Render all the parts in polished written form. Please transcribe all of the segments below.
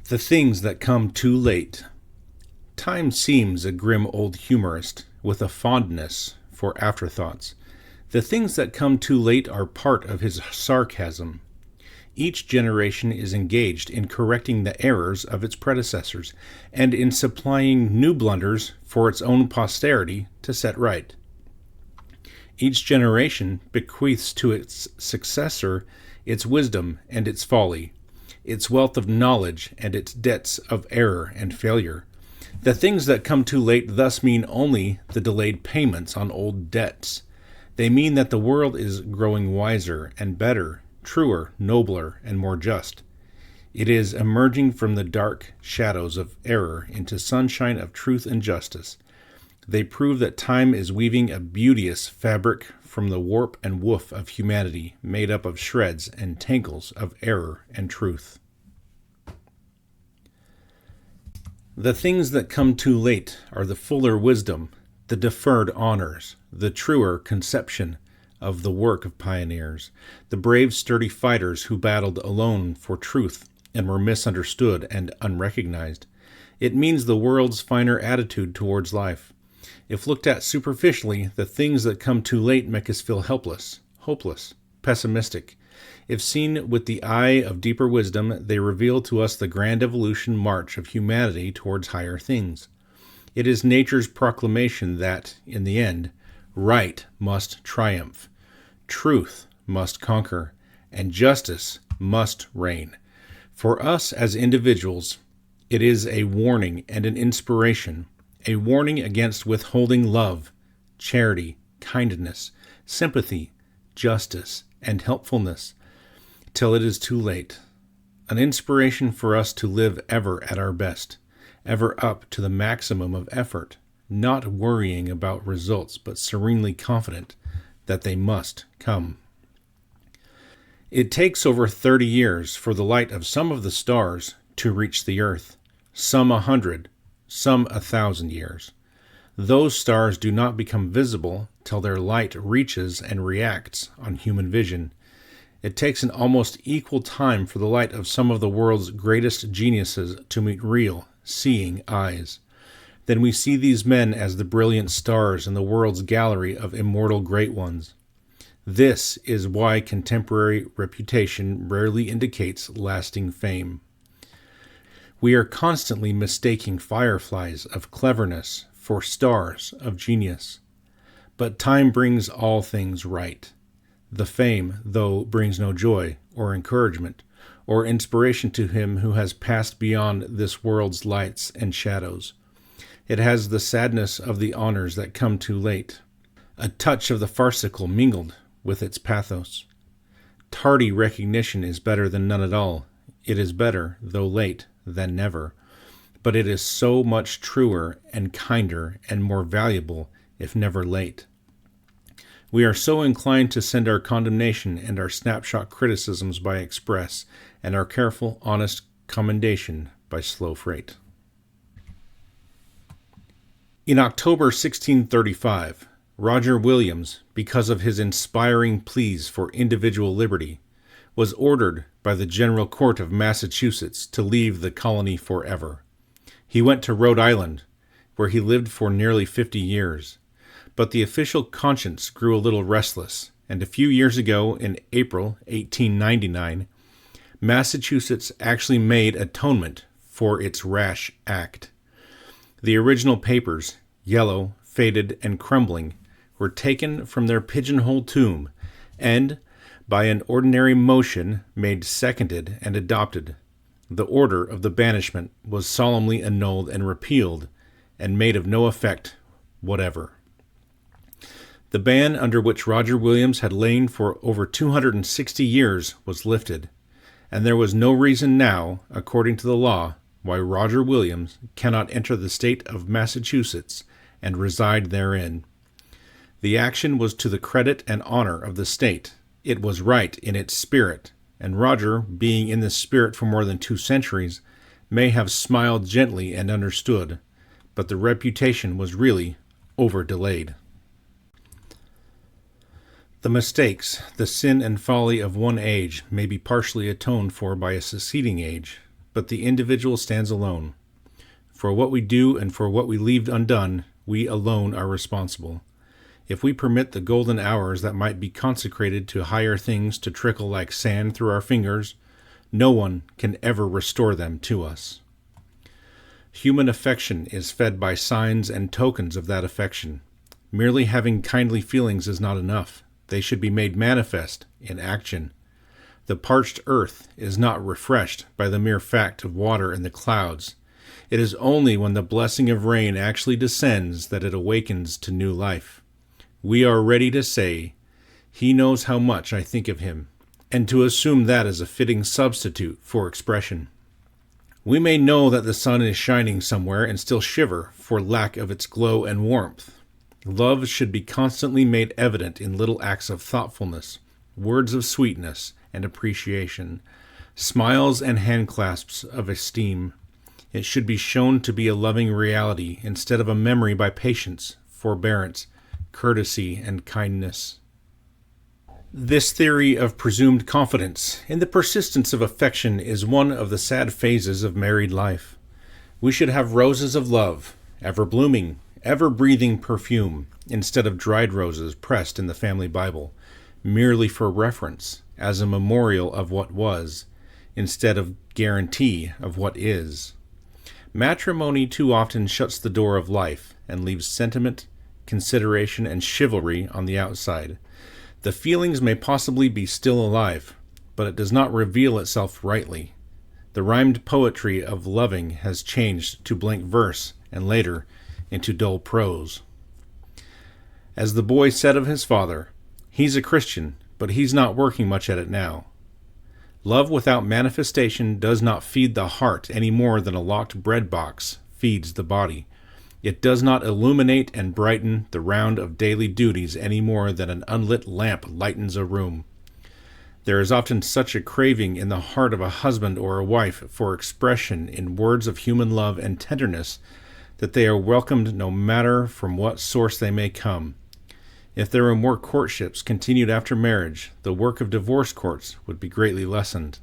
The things that come too late. Time seems a grim old humorist with a fondness for afterthoughts. The things that come too late are part of his sarcasm. Each generation is engaged in correcting the errors of its predecessors and in supplying new blunders for its own posterity to set right. Each generation bequeaths to its successor its wisdom and its folly, its wealth of knowledge and its debts of error and failure. The things that come too late thus mean only the delayed payments on old debts. They mean that the world is growing wiser and better, truer, nobler, and more just. It is emerging from the dark shadows of error into sunshine of truth and justice. They prove that time is weaving a beauteous fabric from the warp and woof of humanity, made up of shreds and tangles of error and truth. The things that come too late are the fuller wisdom, the deferred honors, the truer conception of the work of pioneers, the brave, sturdy fighters who battled alone for truth and were misunderstood and unrecognized. It means the world's finer attitude towards life. If looked at superficially, the things that come too late make us feel helpless, hopeless, pessimistic. If seen with the eye of deeper wisdom, they reveal to us the grand evolution march of humanity towards higher things. It is nature's proclamation that, in the end, right must triumph, truth must conquer, and justice must reign. For us as individuals, it is a warning and an inspiration, a warning against withholding love, charity, kindness, sympathy, justice, and helpfulness, till it is too late. An inspiration for us to live ever at our best, ever up to the maximum of effort, not worrying about results, but serenely confident that they must come. It takes over 30 years for the light of some of the stars to reach the earth, some 100, some 1,000 years. Those stars do not become visible till their light reaches and reacts on human vision. It takes an almost equal time for the light of some of the world's greatest geniuses to meet real, seeing eyes. Then we see these men as the brilliant stars in the world's gallery of immortal great ones. This is why contemporary reputation rarely indicates lasting fame. We are constantly mistaking fireflies of cleverness for stars of genius. But time brings all things right. The fame, though, brings no joy or encouragement or inspiration to him who has passed beyond this world's lights and shadows. It has the sadness of the honors that come too late, a touch of the farcical mingled with its pathos. Tardy recognition is better than none at all. It is better, though late, than never. But it is so much truer and kinder and more valuable if never late. We are so inclined to send our condemnation and our snapshot criticisms by express, and our careful, honest commendation by slow freight. In October 1635, Roger Williams, because of his inspiring pleas for individual liberty, was ordered by the General Court of Massachusetts to leave the colony forever. He went to Rhode Island, where he lived for nearly 50 years. But the official conscience grew a little restless, and a few years ago, in April 1899, Massachusetts actually made atonement for its rash act. The original papers, yellow, faded, and crumbling, were taken from their pigeonhole tomb, and, by an ordinary motion, made seconded and adopted. The order of the banishment was solemnly annulled and repealed, and made of no effect whatever. The ban under which Roger Williams had lain for over 260 years was lifted, and there was no reason now, according to the law, why Roger Williams cannot enter the state of Massachusetts and reside therein. The action was to the credit and honor of the state. It was right in its spirit, and Roger, being in this spirit for more than 2 centuries, may have smiled gently and understood, but the reputation was really over-delayed. The mistakes, the sin and folly of one age may be partially atoned for by a succeeding age, but but the individual stands alone. For what we do and for what we leave undone, we alone are responsible. If we permit the golden hours that might be consecrated to higher things to trickle like sand through our fingers, no one can ever restore them to us. Human affection is fed by signs and tokens of that affection. Merely having kindly feelings is not enough. They should be made manifest in action. The parched earth is not refreshed by the mere fact of water in the clouds. It is only when the blessing of rain actually descends that it awakens to new life. We are ready to say, "He knows how much I think of him," and to assume that as a fitting substitute for expression. We may know that the sun is shining somewhere and still shiver for lack of its glow and warmth. Love should be constantly made evident in little acts of thoughtfulness, words of sweetness and appreciation, smiles and handclasps of esteem. It should be shown to be a loving reality instead of a memory by patience, forbearance, courtesy, and kindness. This theory of presumed confidence in the persistence of affection is one of the sad phases of married life. We should have roses of love, ever blooming, ever breathing perfume, instead of dried roses pressed in the family Bible, merely for reference, as a memorial of what was, instead of guarantee of what is. Matrimony too often shuts the door of life and leaves sentiment, consideration, and chivalry on the outside. The feelings may possibly be still alive, but it does not reveal itself rightly. The rhymed poetry of loving has changed to blank verse, and later into dull prose. As the boy said of his father, "He's a Christian, but he's not working much at it now." Love without manifestation does not feed the heart any more than a locked bread box feeds the body. It does not illuminate and brighten the round of daily duties any more than an unlit lamp lightens a room. There is often such a craving in the heart of a husband or a wife for expression in words of human love and tenderness that they are welcomed no matter from what source they may come. If there were more courtships continued after marriage, the work of divorce courts would be greatly lessened.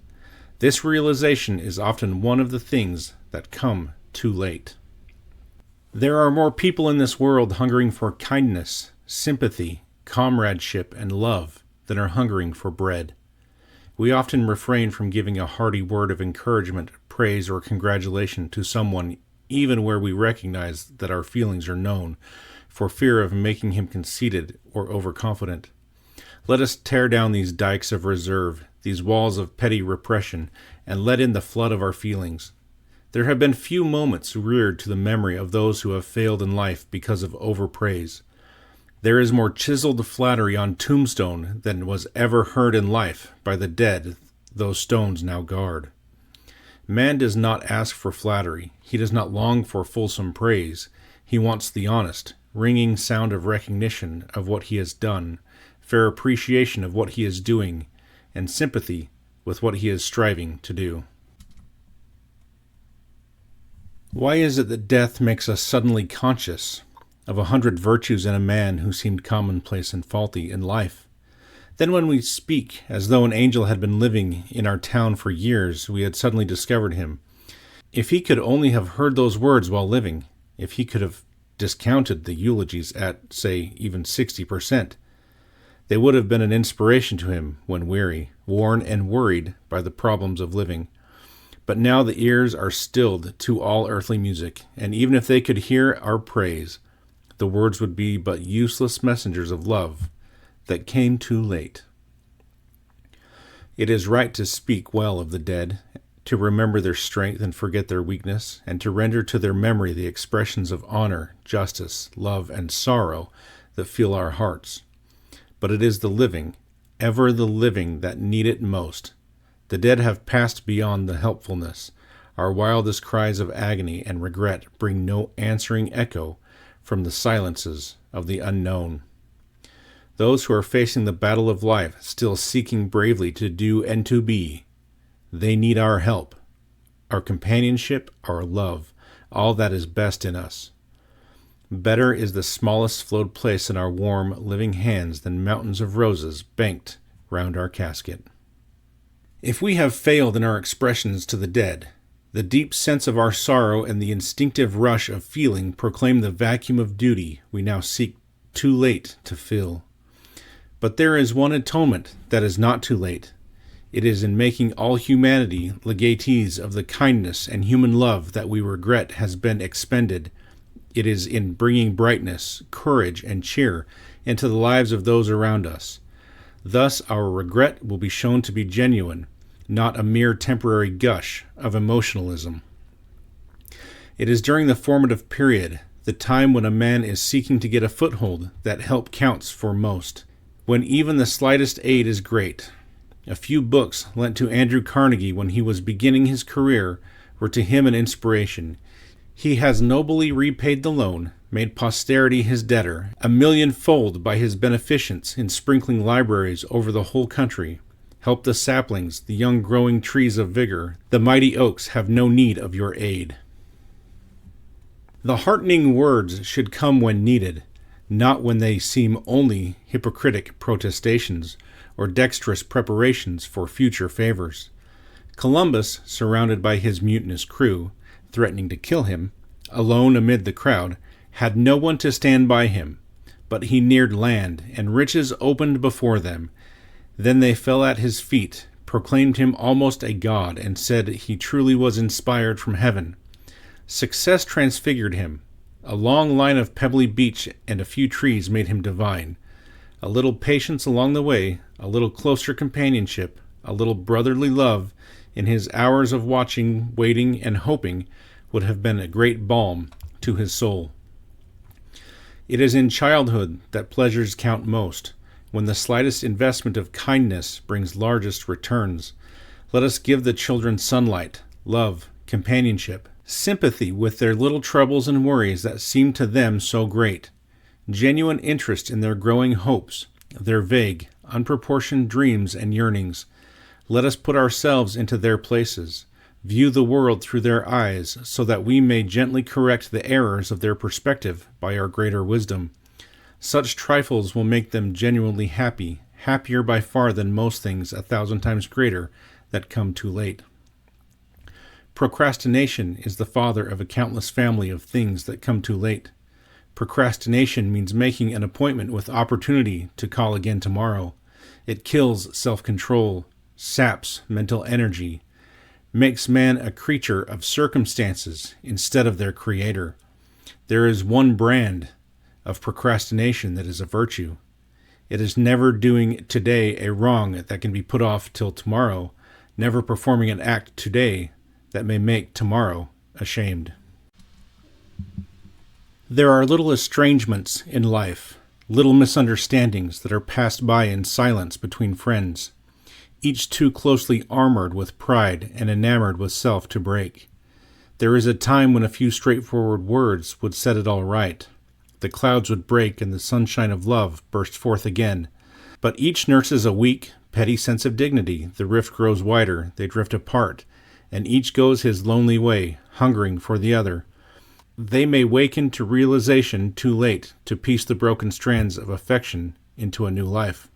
This realization is often one of the things that come too late. There are more people in this world hungering for kindness, sympathy, comradeship, and love than are hungering for bread. We often refrain from giving a hearty word of encouragement, praise, or congratulation to someone even where we recognize that our feelings are known, for fear of making him conceited or overconfident. Let us tear down these dikes of reserve, these walls of petty repression, and let in the flood of our feelings. There have been few moments reared to the memory of those who have failed in life because of overpraise. There is more chiseled flattery on tombstone than was ever heard in life by the dead those stones now guard. Man does not ask for flattery. He does not long for fulsome praise. He wants the honest, ringing sound of recognition of what he has done, fair appreciation of what he is doing, and sympathy with what he is striving to do. Why is it that death makes us suddenly conscious of 100 virtues in a man who seemed commonplace and faulty in life? Then when we speak as though an angel had been living in our town for years, we had suddenly discovered him. If he could only have heard those words while living, if he could have discounted the eulogies at, say, even 60%, they would have been an inspiration to him when weary, worn, and worried by the problems of living. But now the ears are stilled to all earthly music, and even if they could hear our praise, the words would be but useless messengers of love that came too late. It is right to speak well of the dead, to remember their strength and forget their weakness, and to render to their memory the expressions of honor, justice, love, and sorrow that fill our hearts. But it is the living, ever the living, that need it most. The dead have passed beyond the helpfulness. Our wildest cries of agony and regret bring no answering echo from the silences of the unknown. Those who are facing the battle of life, still seeking bravely to do and to be, they need our help, our companionship, our love, all that is best in us. Better is the smallest flowed place in our warm, living hands than mountains of roses banked round our casket. If we have failed in our expressions to the dead, The deep sense of our sorrow and the instinctive rush of feeling proclaim the vacuum of duty we now seek too late to fill. But there is one atonement that is not too late. It is in making all humanity legatees of the kindness and human love that we regret has been expended. It is in bringing brightness, courage, and cheer into the lives of those around us. Thus our regret will be shown to be genuine, not a mere temporary gush of emotionalism. It is during the formative period, the time when a man is seeking to get a foothold, that help counts for most, when even the slightest aid is great. A few books lent to Andrew Carnegie when he was beginning his career were to him an inspiration. He has nobly repaid the loan, made posterity his debtor, 1,000,000-fold by his beneficence in sprinkling libraries over the whole country. Help the saplings, the young growing trees of vigor. The mighty oaks have no need of your aid. The heartening words should come when needed, not when they seem only hypocritic protestations or dexterous preparations for future favors. Columbus, surrounded by his mutinous crew, threatening to kill him, alone amid the crowd, had no one to stand by him, but he neared land, and riches opened before them. Then they fell at his feet, proclaimed him almost a god, and said he truly was inspired from heaven. Success transfigured him. A long line of pebbly beach and a few trees made him divine. A little patience along the way, a little closer companionship, a little brotherly love, in his hours of watching, waiting, and hoping, would have been a great balm to his soul. It is in childhood that pleasures count most, when the slightest investment of kindness brings largest returns. Let us give the children sunlight, love, companionship, sympathy with their little troubles and worries that seem to them so great, genuine interest in their growing hopes, their vague, unproportioned dreams and yearnings. Let us put ourselves into their places, view the world through their eyes, so that we may gently correct the errors of their perspective by our greater wisdom. Such trifles will make them genuinely happy, happier by far than most things 1,000 times greater that come too late. Procrastination is the father of a countless family of things that come too late. Procrastination means making an appointment with opportunity to call again tomorrow. It kills self-control, saps mental energy, makes man a creature of circumstances instead of their creator. There is one brand of procrastination that is a virtue. It is never doing today a wrong that can be put off till tomorrow, never performing an act today that may make tomorrow ashamed. There are little estrangements in life, little misunderstandings that are passed by in silence between friends, each too closely armored with pride and enamored with self to break. There is a time when a few straightforward words would set it all right. The clouds would break and the sunshine of love burst forth again. But each nurses a weak, petty sense of dignity. The rift grows wider, they drift apart, and each goes his lonely way, hungering for the other. They may waken to realization too late to piece the broken strands of affection into a new life.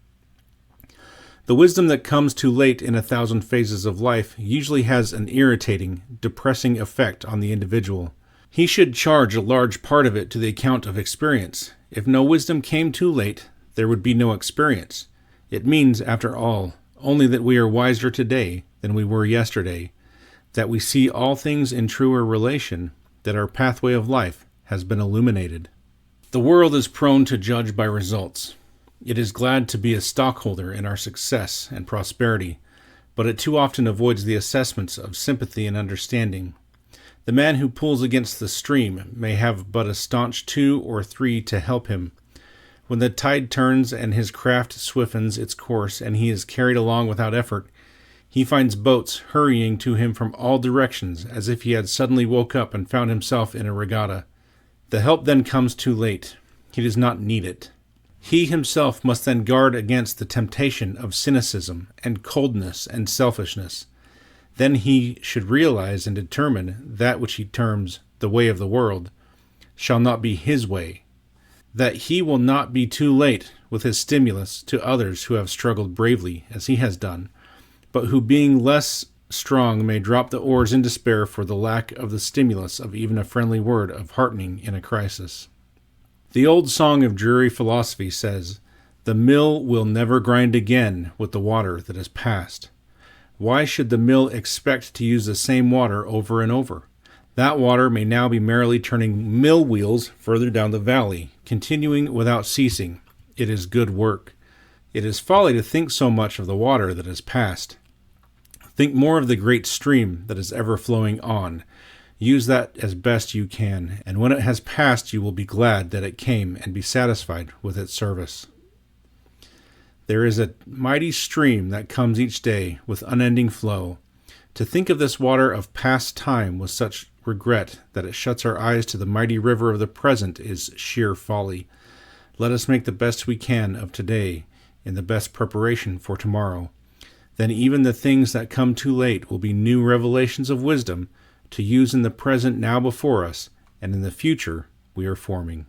The wisdom that comes too late in 1,000 phases of life usually has an irritating, depressing effect on the individual. He should charge a large part of it to the account of experience. If no wisdom came too late, there would be no experience. It means, after all, only that we are wiser today than we were yesterday, that we see all things in truer relation, that our pathway of life has been illuminated. The world is prone to judge by results. It is glad to be a stockholder in our success and prosperity, but it too often avoids the assessments of sympathy and understanding. The man who pulls against the stream may have but a staunch 2 or 3 to help him. When the tide turns and his craft swiftens its course and he is carried along without effort, he finds boats hurrying to him from all directions as if he had suddenly woke up and found himself in a regatta. The help then comes too late. He does not need it. He himself must then guard against the temptation of cynicism and coldness and selfishness. Then he should realize and determine that which he terms the way of the world shall not be his way, that he will not be too late with his stimulus to others who have struggled bravely as he has done, but who, being less strong may drop the oars in despair for the lack of the stimulus of even a friendly word of heartening in a crisis. The old song of dreary philosophy says, "The mill will never grind again with the water that is past." Why should the mill expect to use the same water over and over? That water may now be merrily turning mill wheels further down the valley, continuing without ceasing. It is good work. It is folly to think so much of the water that is past. Think more of the great stream that is ever flowing on. Use that as best you can, and when it has passed you will be glad that it came and be satisfied with its service. There is a mighty stream that comes each day with unending flow. To think of this water of past time with such regret that it shuts our eyes to the mighty river of the present is sheer folly. Let us make the best we can of today in the best preparation for tomorrow. Then even the things that come too late will be new revelations of wisdom to use in the present now before us and in the future we are forming.